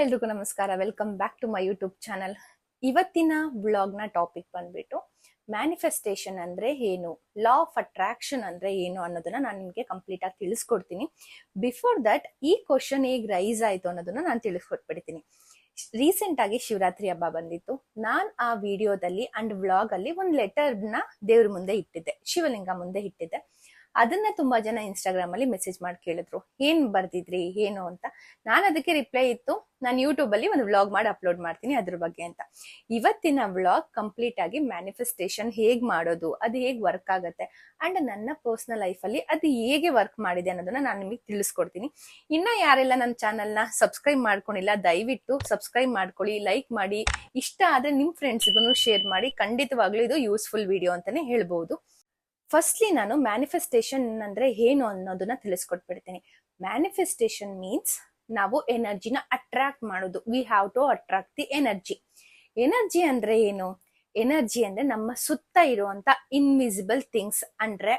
ಎಲ್ರಿಗೂ ನಮಸ್ಕಾರ. Welcome back to my YouTube channel. ಇವತ್ತಿನ ವ್ಲಾಗ್ನ ಟಾಪಿಕ್ ಬಂದ್ಬಿಟ್ಟು ಮ್ಯಾನಿಫೆಸ್ಟೇಷನ್ ಅಂದ್ರೆ ಏನು, ಲಾ ಆಫ್ ಅಟ್ರಾಕ್ಷನ್ ಅಂದ್ರೆ ಏನು ಅನ್ನೋದನ್ನ ನಾನು ನಿಮಗೆ ಕಂಪ್ಲೀಟ್ ಆಗಿ ತಿಳಿಸ್ಕೊಡ್ತೀನಿ. ಬಿಫೋರ್ ದಟ್ ಈ ಕ್ವಶನ್ ಹೇಗ್ ರೈಸ್ ಆಯ್ತು ಅನ್ನೋದನ್ನ ನಾನು ತಿಳಿಸ್ಕೊಟ್ಬಿಡ್ತೀನಿ. ರೀಸೆಂಟ್ ಆಗಿ ಶಿವರಾತ್ರಿ ಹಬ್ಬ ಬಂದಿತ್ತು. ನಾನ್ ಆ ವಿಡಿಯೋದಲ್ಲಿ ಅಂಡ್ ವ್ಲಾಗ್ ಅಲ್ಲಿ ಒಂದು ಲೆಟರ್ನ ದೇವ್ರ ಮುಂದೆ ಇಟ್ಟಿದ್ದೆ, ಶಿವಲಿಂಗ ಮುಂದೆ ಇಟ್ಟಿದ್ದೆ. ಅದನ್ನ ತುಂಬಾ ಜನ ಇನ್ಸ್ಟಾಗ್ರಾಮ್ ಅಲ್ಲಿ ಮೆಸೇಜ್ ಮಾಡಿ ಕೇಳಿದ್ರು, ಏನ್ ಬರ್ದಿದ್ರಿ ಏನು ಅಂತ. ನಾನು ಅದಕ್ಕೆ ರಿಪ್ಲೈ ಇತ್ತು, ನಾನು ಯೂಟ್ಯೂಬ್ ಅಲ್ಲಿ ಒಂದು ವ್ಲಾಗ್ ಮಾಡಿ ಅಪ್ಲೋಡ್ ಮಾಡ್ತೀನಿ ಅದ್ರ ಬಗ್ಗೆ ಅಂತ. ಇವತ್ತಿನ ವ್ಲಾಗ್ ಕಂಪ್ಲೀಟ್ ಆಗಿ ಮ್ಯಾನಿಫೆಸ್ಟೇಷನ್ ಹೇಗ್ ಮಾಡೋದು, ಅದು ಹೇಗ್ ವರ್ಕ್ ಆಗುತ್ತೆ ಅಂಡ್ ನನ್ನ ಪರ್ಸನಲ್ ಲೈಫ್ ಅಲ್ಲಿ ಅದು ಹೇಗೆ ವರ್ಕ್ ಮಾಡಿದೆ ಅನ್ನೋದನ್ನ ನಾನು ನಿಮಗೆ ತಿಳಿಸ್ಕೊಡ್ತೀನಿ. ಇನ್ನ ಯಾರೆಲ್ಲ ನನ್ನ ಚಾನಲ್ ನ ಸಬ್ಸ್ಕ್ರೈಬ್ ಮಾಡ್ಕೊಂಡಿಲ್ಲ, ದಯವಿಟ್ಟು ಸಬ್ಸ್ಕ್ರೈಬ್ ಮಾಡ್ಕೊಳ್ಳಿ, ಲೈಕ್ ಮಾಡಿ, ಇಷ್ಟ ಆದ್ರೆ ನಿಮ್ ಫ್ರೆಂಡ್ಸ್ಗೂ ಶೇರ್ ಮಾಡಿ. ಖಂಡಿತವಾಗ್ಲೂ ಇದು ಯೂಸ್ಫುಲ್ ವಿಡಿಯೋ ಅಂತಾನೆ ಹೇಳ್ಬಹುದು. ಫಸ್ಟ್ಲಿ ನಾನು ಮ್ಯಾನಿಫೆಸ್ಟೇಷನ್ ಅಂದ್ರೆ ಏನು ಅನ್ನೋದನ್ನ ತಿಳಿಸ್ಕೊಟ್ಬಿಡ್ತೀನಿ. ಮ್ಯಾನಿಫೆಸ್ಟೇಷನ್ ಮೀನ್ಸ್ ನಾವು ಎನರ್ಜಿನ ಅಟ್ರಾಕ್ಟ್ ಮಾಡೋದು. We have to attract the energy. Energy ಅಂದ್ರೆ ಏನು? ಎನರ್ಜಿ ಅಂದ್ರೆ ನಮ್ಮ ಸುತ್ತ ಇರುವಂತ ಇನ್ವಿಸಿಬಲ್ ಥಿಂಗ್ಸ್, ಅಂದ್ರೆ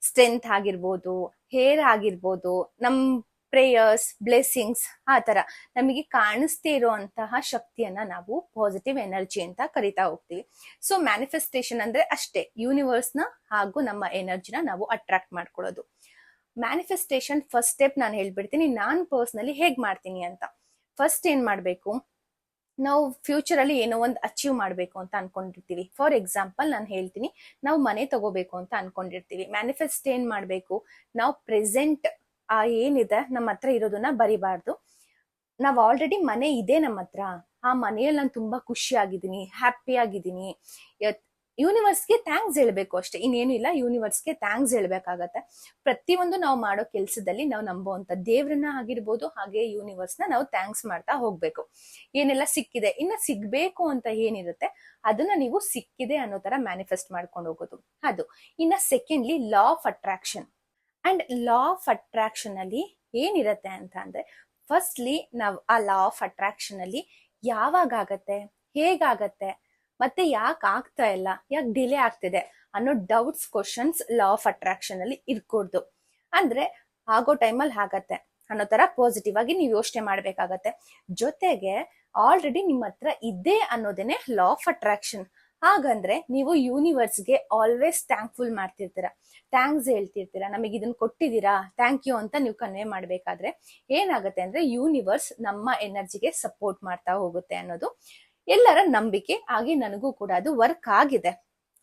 ಸ್ಟ್ರೆಂತ್ ಆಗಿರ್ಬೋದು, ಹೇರ್ ಆಗಿರ್ಬೋದು, ನಮ್ ಪ್ರೇಯರ್ಸ್, ಬ್ಲೆಸ್ಸಿಂಗ್ಸ್, ಆ ತರ ನಮಗೆ ಕಾಣಿಸ್ದೇ ಇರುವಂತಹ ಶಕ್ತಿಯನ್ನ ನಾವು ಪಾಸಿಟಿವ್ ಎನರ್ಜಿ ಅಂತ ಕರಿತಾ ಹೋಗ್ತೀವಿ. ಸೊ ಮ್ಯಾನಿಫೆಸ್ಟೇಷನ್ ಅಂದ್ರೆ ಅಷ್ಟೇ, ಯೂನಿವರ್ಸ್ ನ ಹಾಗೂ ನಮ್ಮ ಎನರ್ಜಿನ ನಾವು ಅಟ್ರಾಕ್ಟ್ ಮಾಡ್ಕೊಳ್ಳೋದು. ಮ್ಯಾನಿಫೆಸ್ಟೇಷನ್ ಫಸ್ಟ್ ಸ್ಟೆಪ್ ನಾನು ಹೇಳ್ಬಿಡ್ತೀನಿ, ನಾನ್ ಪರ್ಸನಲಿ ಹೇಗ್ ಮಾಡ್ತೀನಿ ಅಂತ. ಫಸ್ಟ್ ಏನ್ ಮಾಡ್ಬೇಕು, ನಾವು ಫ್ಯೂಚರ್ ಅಲ್ಲಿ ಏನೋ ಒಂದು ಅಚೀವ್ ಮಾಡ್ಬೇಕು ಅಂತ ಅನ್ಕೊಂಡಿರ್ತೀವಿ. ಫಾರ್ ಎಕ್ಸಾಂಪಲ್ ನಾನು ಹೇಳ್ತೀನಿ, ನಾವು ಮನೆ ತಗೋಬೇಕು ಅಂತ ಅನ್ಕೊಂಡಿರ್ತೀವಿ. ಮ್ಯಾನಿಫೆಸ್ಟ್ ಏನ್ ಮಾಡ್ಬೇಕು, ನಾವು ಪ್ರೆಸೆಂಟ್ ಏನಿದೆ ನಮ್ಮ ಹತ್ರ ಇರೋದನ್ನ ಬರಿಬಾರ್ದು. ನಾವ್ ಆಲ್ರೆಡಿ ಮನೆ ಇದೆ ನಮ್ಮ ಹತ್ರ, ಆ ಮನೆಯಲ್ಲಿ ನಾನು ತುಂಬಾ ಖುಷಿ ಆಗಿದ್ದೀನಿ, ಹ್ಯಾಪಿ ಆಗಿದ್ದೀನಿ, ಯೂನಿವರ್ಸ್ಗೆ ಥ್ಯಾಂಕ್ಸ್ ಹೇಳ್ಬೇಕು ಅಷ್ಟೇ, ಇನ್ನೇನು ಇಲ್ಲ. ಯೂನಿವರ್ಸ್ಗೆ ಥ್ಯಾಂಕ್ಸ್ ಹೇಳ್ಬೇಕಾಗತ್ತೆ. ಪ್ರತಿಯೊಂದು ನಾವು ಮಾಡೋ ಕೆಲ್ಸದಲ್ಲಿ ನಾವು ನಂಬುವಂತ ದೇವ್ರನ್ನ ಆಗಿರ್ಬೋದು, ಹಾಗೆ ಯೂನಿವರ್ಸ್ನ ನಾವು ಥ್ಯಾಂಕ್ಸ್ ಮಾಡ್ತಾ ಹೋಗ್ಬೇಕು. ಏನೆಲ್ಲ ಸಿಕ್ಕಿದೆ, ಇನ್ನ ಸಿಗ್ಬೇಕು ಅಂತ ಏನಿರುತ್ತೆ ಅದನ್ನ ನೀವು ಸಿಕ್ಕಿದೆ ಅನ್ನೋ ತರ ಮ್ಯಾನಿಫೆಸ್ಟ್ ಮಾಡ್ಕೊಂಡು ಹೋಗೋದು ಅದು. ಇನ್ನ secondly law of attraction. And law of attraction ಅಲ್ಲಿ ಏನಿರತ್ತೆ ಅಂತ ಅಂದ್ರೆ, ಫಸ್ಟ್ಲಿ ನಾವು ಆ ಲಾ ಆಫ್ ಅಟ್ರಾಕ್ಷನ್ ಅಲ್ಲಿ ಯಾವಾಗ ಆಗತ್ತೆ, ಹೇಗಾಗತ್ತೆ, ಮತ್ತೆ ಯಾಕೆ ಆಗ್ತಾ ಇಲ್ಲ, ಯಾಕೆ ಡಿಲೇ ಆಗ್ತಿದೆ ಅನ್ನೋ doubts, questions law of attraction ಅಲ್ಲಿ ಇರ್ಕೂಡ್ದು. ಅಂದ್ರೆ ಆಗೋ ಟೈಮಲ್ಲಿ ಆಗತ್ತೆ ಅನ್ನೋ ತರ ಪಾಸಿಟಿವ್ ಆಗಿ ನೀವು ಯೋಚನೆ ಮಾಡ್ಬೇಕಾಗತ್ತೆ. ಜೊತೆಗೆ ಆಲ್ರೆಡಿ ನಿಮ್ಮ ಹತ್ರ ಇದೆ ಅನ್ನೋದೇನೆ ಲಾ ಆಫ್ ಅಟ್ರಾಕ್ಷನ್. ಹಾಗಂದ್ರೆ ನೀವು ಯೂನಿವರ್ಸ್ಗೆ ಆಲ್ವೇಸ್ ಥ್ಯಾಂಕ್ಫುಲ್ ಮಾಡ್ತಿರ್ತೀರಾ, ಥ್ಯಾಂಕ್ಸ್ ಹೇಳ್ತಿರ್ತೀರಾ, ನಮಗೆ ಇದನ್ನ ಕೊಟ್ಟಿದ್ದೀರಾ, ಥ್ಯಾಂಕ್ ಯು ಅಂತ ನೀವು ಕನ್ವೆ ಮಾಡ್ಬೇಕಾದ್ರೆ ಏನಾಗುತ್ತೆ ಅಂದ್ರೆ ಯೂನಿವರ್ಸ್ ನಮ್ಮ ಎನರ್ಜಿಗೆ ಸಪೋರ್ಟ್ ಮಾಡ್ತಾ ಹೋಗುತ್ತೆ ಅನ್ನೋದು ಎಲ್ಲರ ನಂಬಿಕೆ. ಹಾಗೆ ನನಗೂ ಕೂಡ ಅದು ವರ್ಕ್ ಆಗಿದೆ.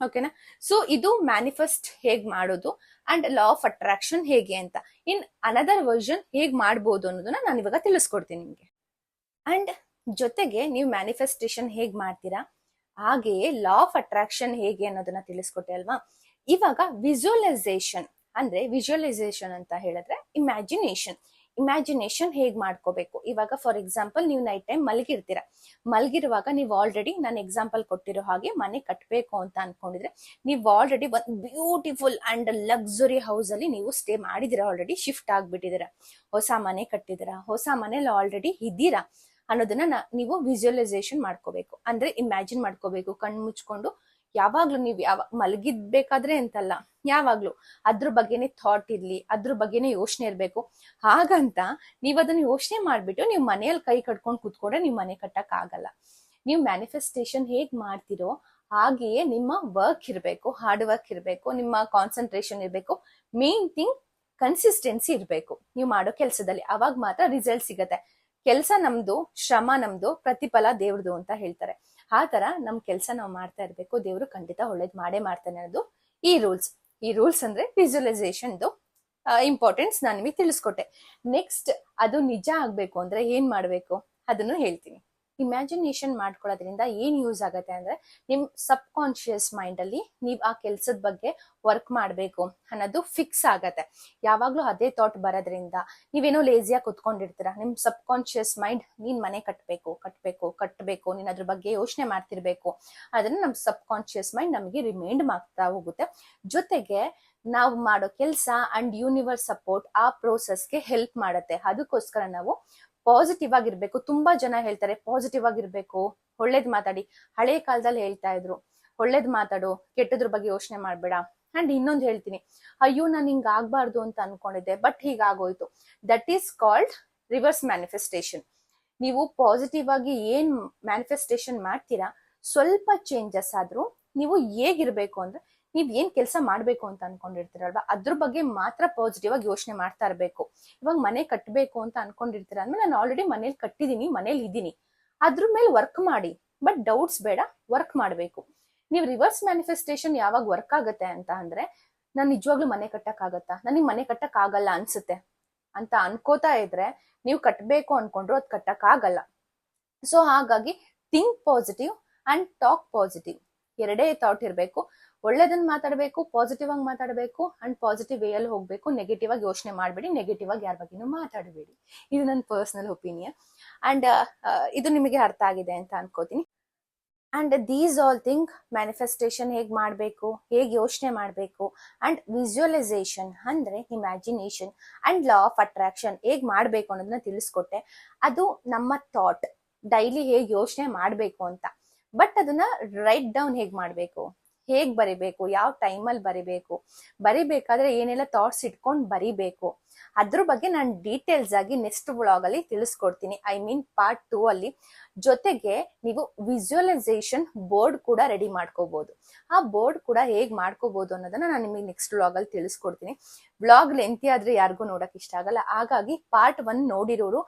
ಓಕೆನಾ? ಸೊ ಇದು ಮ್ಯಾನಿಫೆಸ್ಟ್ ಹೇಗ್ ಮಾಡೋದು ಅಂಡ್ ಲಾ ಆಫ್ ಅಟ್ರಾಕ್ಷನ್ ಹೇಗೆ ಅಂತ. ಇನ್ ಅನದರ್ ವರ್ಜನ್ ಹೇಗ್ ಮಾಡ್ಬೋದು ಅನ್ನೋದನ್ನ ನಾನು ಇವಾಗ ತಿಳಿಸ್ಕೊಡ್ತೀನಿ ನಿಮ್ಗೆ. ಅಂಡ್ ಜೊತೆಗೆ ನೀವು ಮ್ಯಾನಿಫೆಸ್ಟೇಷನ್ ಹೇಗ್ ಮಾಡ್ತೀರಾ, ಹಾಗೆಯೇ ಲಾ ಆಫ್ ಅಟ್ರಾಕ್ಷನ್ ಹೇಗೆ ಅನ್ನೋದನ್ನ ತಿಳಿಸ್ಕೊಟ್ಟೆ ಅಲ್ವಾ. ಇವಾಗ ವಿಜುವಲೈಸೇಷನ್ ಅಂದ್ರೆ, ವಿಜುವಲೈಸೇಷನ್ ಅಂತ ಹೇಳಿದ್ರೆ ಇಮ್ಯಾಜಿನೇಷನ್ ಹೇಗ್ ಮಾಡ್ಕೋಬೇಕು. ಇವಾಗ ಫಾರ್ ಎಕ್ಸಾಂಪಲ್ ನೀವು ನೈಟ್ ಟೈಮ್ ಮಲಗಿರುವಾಗ ನೀವು ಆಲ್ರೆಡಿ, ನಾನು ಎಕ್ಸಾಂಪಲ್ ಕೊಟ್ಟಿರೋ ಹಾಗೆ ಮನೆ ಕಟ್ಟಬೇಕು ಅಂತ ಅನ್ಕೊಂಡಿದ್ರೆ, ನೀವು ಆಲ್ರೆಡಿ ಒಂದು ಬ್ಯೂಟಿಫುಲ್ ಅಂಡ್ ಲಕ್ಸುರಿ ಹೌಸ್ ಅಲ್ಲಿ ನೀವು ಸ್ಟೇ ಮಾಡಿದಿರಾ, ಆಲ್ರೆಡಿ ಶಿಫ್ಟ್ ಆಗ್ಬಿಟ್ಟಿದ್ದೀರಾ, ಹೊಸ ಮನೆ ಕಟ್ಟಿದಿರಾ, ಹೊಸ ಮನೇಲಿ ಆಲ್ರೆಡಿ ಇದ್ದೀರಾ ಅನ್ನೋದನ್ನ ನೀವು ವಿಜುವಲೈಸೇಷನ್ ಮಾಡ್ಕೋಬೇಕು. ಅಂದ್ರೆ ಇಮ್ಯಾಜಿನ್ ಮಾಡ್ಕೋಬೇಕು ಕಣ್ ಮುಚ್ಕೊಂಡು. ಯಾವಾಗ್ಲೂ ನೀವು ಮಲಗಿದ್ಬೇಕಾದ್ರೆ ಅಂತಲ್ಲ, ಯಾವಾಗ್ಲೂ ಅದ್ರ ಬಗ್ಗೆನೆ ಥಾಟ್ ಇರ್ಲಿ, ಅದ್ರ ಬಗ್ಗೆನೆ ಯೋಚನೆ ಇರ್ಬೇಕು. ಹಾಗಂತ ನೀವ್ ಅದನ್ನ ಯೋಚನೆ ಮಾಡ್ಬಿಟ್ಟು ನೀವು ಮನೆಯಲ್ಲಿ ಕೈ ಕಟ್ಕೊಂಡು ಕೂತ್ಕೊಂಡ್ರೆ ನೀವು ಮನೆ ಕಟ್ಟಕ್ ಆಗಲ್ಲ. ನೀವು ಮ್ಯಾನಿಫೆಸ್ಟೇಷನ್ ಹೇಗ್ ಮಾಡ್ತಿರೋ ಹಾಗೆಯೇ ನಿಮ್ಮ ವರ್ಕ್ ಇರ್ಬೇಕು, ಹಾರ್ಡ್ ವರ್ಕ್ ಇರ್ಬೇಕು, ನಿಮ್ಮ ಕಾನ್ಸಂಟ್ರೇಷನ್ ಇರ್ಬೇಕು. ಮೇನ್ ಥಿಂಗ್ ಕನ್ಸಿಸ್ಟೆನ್ಸಿ ಇರ್ಬೇಕು ನೀವು ಮಾಡೋ ಕೆಲ್ಸದಲ್ಲಿ. ಅವಾಗ ಮಾತ್ರ ರಿಸಲ್ಟ್ ಸಿಗತ್ತೆ. ಕೆಲ್ಸ ನಮ್ದು, ಶ್ರಮ ನಮ್ದು, ಪ್ರತಿಫಲ ದೇವ್ರದು ಅಂತ ಹೇಳ್ತಾರೆ. ಆ ತರ ನಮ್ ಕೆಲ್ಸ ನಾವು ಮಾಡ್ತಾ ಇರ್ಬೇಕು, ದೇವ್ರು ಖಂಡಿತ ಒಳ್ಳೇದ್ ಮಾಡೇ ಮಾಡ್ತಾನೆ ಅನ್ನೋದು ಈ ರೂಲ್ಸ್ ಅಂದ್ರೆ ವಿಜುವಲೈಸೇಷನ್ ಇಂಪಾರ್ಟೆನ್ಸ್ ನಾನು ನಿಮಗೆ ತಿಳಿಸ್ಕೊಟ್ಟೆ. ನೆಕ್ಸ್ಟ್ ಅದು ನಿಜ ಆಗ್ಬೇಕು ಅಂದ್ರೆ ಏನ್ ಮಾಡ್ಬೇಕು ಅದನ್ನು ಹೇಳ್ತೀನಿ. ಇಮ್ಯಾಜಿನೇಷನ್ ಮಾಡ್ಕೊಳ್ಳೋದ್ರಿಂದ ಏನ್ ಯೂಸ್ ಆಗತ್ತೆ ಅಂದ್ರೆ, ನಿಮ್ ಸಬ್ ಕಾನ್ಶಿಯಸ್ ಮೈಂಡ್ ಅಲ್ಲಿ ನೀವ್ ಆ ಕೆಲ್ಸದ ಬಗ್ಗೆ ವರ್ಕ್ ಮಾಡ್ಬೇಕು ಅನ್ನೋದು ಫಿಕ್ಸ್ ಆಗತ್ತೆ. ಯಾವಾಗ್ಲೂ ಅದೇ ಥಾಟ್ ಬರೋದ್ರಿಂದ ನೀವೇನೋ ಲೇಸಿಯಾಗಿ ಕುತ್ಕೊಂಡಿರ್ತೀರಾ, ನಿಮ್ ಸಬ್ ಕಾನ್ಶಿಯಸ್ ಮೈಂಡ್ ನೀನ್ ಮನೆ ಕಟ್ಬೇಕು, ನೀನ್ ಅದ್ರ ಬಗ್ಗೆ ಯೋಚನೆ ಮಾಡ್ತಿರ್ಬೇಕು. ಅದನ್ನ ನಮ್ ಸಬ್ ಕಾನ್ಶಿಯಸ್ ಮೈಂಡ್ ನಮಗೆ ರಿಮೈಂಡ್ ಮಾಡ್ತಾ ಹೋಗುತ್ತೆ. ಜೊತೆಗೆ ನಾವು ಮಾಡೋ ಕೆಲ್ಸ ಅಂಡ್ ಯೂನಿವರ್ಸ್ ಸಪೋರ್ಟ್ ಆ ಪ್ರೋಸೆಸ್ಗೆ ಹೆಲ್ಪ್ ಮಾಡುತ್ತೆ. ಅದಕ್ಕೋಸ್ಕರ ನಾವು ಪಾಸಿಟಿವ್ ಆಗಿರ್ಬೇಕು. ತುಂಬಾ ಜನ ಹೇಳ್ತಾರೆ ಪಾಸಿಟಿವ್ ಆಗಿರ್ಬೇಕು, ಒಳ್ಳೇದ್ ಮಾತಾಡಿ. ಹಳೆ ಕಾಲದಲ್ಲಿ ಹೇಳ್ತಾ ಇದ್ರು, ಒಳ್ಳೇದ್ ಮಾತಾಡು, ಕೆಟ್ಟದ್ರ ಬಗ್ಗೆ ಯೋಚನೆ ಮಾಡ್ಬೇಡ. ಅಂಡ್ ಇನ್ನೊಂದು ಹೇಳ್ತೀನಿ, ಅಯ್ಯೋ ನಾನು ಹಿಂಗ್ ಆಗ್ಬಾರ್ದು ಅಂತ ಅನ್ಕೊಂಡಿದ್ದೆ ಬಟ್ ಹೀಗಾಗೋಯ್ತು. That is called reverse manifestation. ನೀವು ಪಾಸಿಟಿವ್ ಆಗಿ ಏನ್ ಮ್ಯಾನಿಫೆಸ್ಟೇಷನ್ ಮಾಡ್ತೀರಾ, ಸ್ವಲ್ಪ ಚೇಂಜಸ್ ಆದ್ರೂ ನೀವು ಹೇಗಿರ್ಬೇಕು ಅಂದ್ರೆ, ನೀವ್ ಏನ್ ಕೆಲಸ ಮಾಡ್ಬೇಕು ಅಂತ ಅನ್ಕೊಂಡಿರ್ತೀರಲ್ವಾ ಅದ್ರ ಬಗ್ಗೆ ಮಾತ್ರ ಪಾಸಿಟಿವ್ ಆಗಿ ಯೋಚನೆ ಮಾಡ್ತಾ ಇರ್ಬೇಕು. ಇವಾಗ ಮನೆ ಕಟ್ಟಬೇಕು ಅಂತ ಅನ್ಕೊಂಡಿರ್ತೀರ ಅಂದ್ರೆ, ನಾನು ಆಲ್ರೆಡಿ ಮನೇಲಿ ಕಟ್ಟಿದೀನಿ, ಮನೇಲಿ ಇದ್ದೀನಿ, ಅದ್ರ ಮೇಲೆ ವರ್ಕ್ ಮಾಡಿ. ಬಟ್ ಡೌಟ್ಸ್ ಬೇಡ, ವರ್ಕ್ ಮಾಡ್ಬೇಕು. ನೀವು ರಿವರ್ಸ್ ಮ್ಯಾನಿಫೆಸ್ಟೇಷನ್ ಯಾವಾಗ ವರ್ಕ್ ಆಗತ್ತೆ ಅಂತ ಅಂದ್ರೆ, ನಾನ್ ನಿಜವಾಗ್ಲೂ ಮನೆ ಕಟ್ಟಕ್ ಆಗತ್ತಾ, ನನಗ್ ಮನೆ ಕಟ್ಟಕ್ ಆಗಲ್ಲ ಅನ್ಸುತ್ತೆ ಅಂತ ಅನ್ಕೋತಾ ಇದ್ರೆ, ನೀವು ಕಟ್ಬೇಕು ಅನ್ಕೊಂಡ್ರು ಅದ್ ಕಟ್ಟಕ್ ಆಗಲ್ಲ. ಸೊ ಹಾಗಾಗಿ think positive and talk positive, ಎರಡೇ ಥಾಟ್ ಇರ್ಬೇಕು. ಒಳ್ಳೇದನ್ನ ಮಾತಾಡ್ಬೇಕು, ಪಾಸಿಟಿವ್ ಆಗಿ ಮಾತಾಡ್ಬೇಕು, ಅಂಡ್ ಪಾಸಿಟಿವ್ ವೇ ಅಲ್ಲಿ ಹೋಗ್ಬೇಕು. ನೆಗೆಟಿವ್ ಆಗಿ ಯೋಚನೆ ಮಾಡ್ಬೇಡಿ, ನೆಗೆಟಿವ್ ಆಗಿ ಯಾರ ಬಗ್ಗೆನೂ ಮಾತಾಡಬೇಡಿ. ಇದು ನನ್ನ ಪರ್ಸನಲ್ ಒಪಿನಿಯನ್. ಅಂಡ್ ಇದು ನಿಮಗೆ ಅರ್ಥ ಆಗಿದೆ ಅಂತ ಅನ್ಕೋತೀನಿ. And these all thing, manifestation ಹೇಗ್ ಮಾಡ್ಬೇಕು, ಹೇಗ್ ಯೋಚನೆ ಮಾಡ್ಬೇಕು, ಅಂಡ್ ವಿಜುವಲೈಸೇಷನ್ ಅಂದ್ರೆ imagination, and law of attraction ಹೇಗ್ ಮಾಡ್ಬೇಕು ಅನ್ನೋದನ್ನ ತಿಳಿಸ್ಕೊಟ್ಟೆ. ಅದು ನಮ್ಮ ಥಾಟ್, ಡೈಲಿ ಹೇಗ್ ಯೋಚನೆ ಮಾಡ್ಬೇಕು ಅಂತ. ಬಟ್ ಅದನ್ನ ರೈಟ್ ಡೌನ್ ಹೇಗ್ ಮಾಡ್ಬೇಕು, ಹೇಗ್ ಬರಿಬೇಕು, ಯಾವ ಟೈಮಲ್ಲಿ ಬರಿಬೇಕಾದ್ರೆ ಏನೆಲ್ಲ ಥಾಟ್ಸ್ ಇಟ್ಕೊಂಡು ಬರಿಬೇಕು, ಅದ್ರ ಬಗ್ಗೆ ನಾನು ಡೀಟೇಲ್ಸ್ ಆಗಿ ನೆಕ್ಸ್ಟ್ ವ್ಲಾಗ್ ಅಲ್ಲಿ ತಿಳಿಸ್ಕೊಡ್ತೀನಿ. ಐ ಮೀನ್ ಪಾರ್ಟ್ 2 ಅಲ್ಲಿ. ಜೊತೆಗೆ ನೀವು ವಿಜುವಲೈಸೇಷನ್ ಬೋರ್ಡ್ ಕೂಡ ರೆಡಿ ಮಾಡ್ಕೋಬಹುದು. ಆ ಬೋರ್ಡ್ ಕೂಡ ಹೇಗ್ ಮಾಡ್ಕೋಬಹುದು ಅನ್ನೋದನ್ನ ನಾನು ನಿಮಗೆ ನೆಕ್ಸ್ಟ್ ವ್ಲಾಗ್ ಅಲ್ಲಿ ತಿಳಿಸ್ಕೊಡ್ತೀನಿ. ವ್ಲಾಗ್ ಲೆಂತಿ ಆದ್ರೆ ಯಾರಿಗೂ ನೋಡಕ್ ಇಷ್ಟ ಆಗಲ್ಲ. ಹಾಗಾಗಿ ಪಾರ್ಟ್ 1 ನೋಡಿರೋರು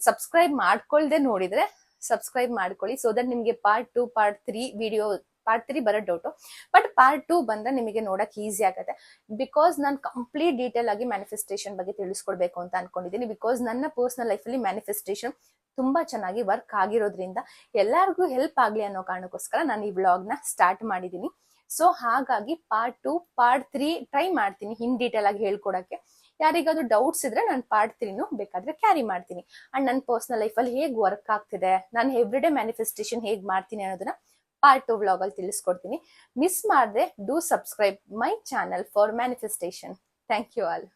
ಸಬ್ಸ್ಕ್ರೈಬ್ ಮಾಡ್ಕೊಳ್ದೆ ನೋಡಿದ್ರೆ ಸಬ್ಸ್ಕ್ರೈಬ್ ಮಾಡ್ಕೊಳ್ಳಿ, ಸೊ ದಟ್ ನಿಮ್ಗೆ ಪಾರ್ಟ್ 2 ಪಾರ್ಟ್ 3 ವಿಡಿಯೋ, ಪಾರ್ಟ್ 3 ಬರೋ ಡೌಟು, ಬಟ್ ಪಾರ್ಟ್ 2 ಬಂದ್ರೆ ನಿಮಗೆ ನೋಡಕ್ ಈಸಿ ಆಗತ್ತೆ. ಬಿಕಾಸ್ ನಾನು ಕಂಪ್ಲೀಟ್ ಡೀಟೇಲ್ ಆಗಿ ಮ್ಯಾನಿಫೆಸ್ಟೇಷನ್ ಬಗ್ಗೆ ತಿಳಿಸ್ಕೊಡ್ಬೇಕು ಅಂತ ಅನ್ಕೊಂಡಿದ್ದೀನಿ. ಬಿಕಾಸ್ ನನ್ನ ಪರ್ಸನಲ್ ಲೈಫಲ್ಲಿ ಮ್ಯಾನಿಫೆಸ್ಟೇಷನ್ ತುಂಬಾ ಚೆನ್ನಾಗಿ ವರ್ಕ್ ಆಗಿರೋದ್ರಿಂದ ಎಲ್ಲರಿಗೂ ಹೆಲ್ಪ್ ಆಗ್ಲಿ ಅನ್ನೋ ಕಾರಣಕ್ಕೋಸ್ಕರ ನಾನು ಈ ವ್ಲಾಗ್ ನ ಸ್ಟಾರ್ಟ್ ಮಾಡಿದೀನಿ. ಸೊ ಹಾಗಾಗಿ ಪಾರ್ಟ್ 2 ಪಾರ್ಟ್ 3 ಟ್ರೈ ಮಾಡ್ತೀನಿ ಇನ್ ಡೀಟೇಲ್ ಆಗಿ ಹೇಳ್ಕೊಡಕ್ಕೆ. ಯಾರಿಗಾದ್ರೂ ಡೌಟ್ಸ್ ಇದ್ರೆ ನಾನು ಪಾರ್ಟ್ 3 ಬೇಕಾದ್ರೆ ಕ್ಯಾರಿ ಮಾಡ್ತೀನಿ. ಅಂಡ್ ನನ್ನ ಪರ್ಸನಲ್ ಲೈಫಲ್ಲಿ ಹೇಗ್ ವರ್ಕ್ ಆಗ್ತಿದೆ, ನಾನು ಎವ್ರಿಡೇ ಮ್ಯಾನಿಫೆಸ್ಟೇಷನ್ ಹೇಗ್ ಮಾಡ್ತೀನಿ ಅನ್ನೋದನ್ನ ಪಾರ್ಟ್ 2 ವ್ಲಾಗ್ ಅಲ್ಲಿ ತಿಳಿಸ್ಕೊಡ್ತೀನಿ. ಮಿಸ್ ಮಾಡದೆ do subscribe my channel for manifestation. Thank you all.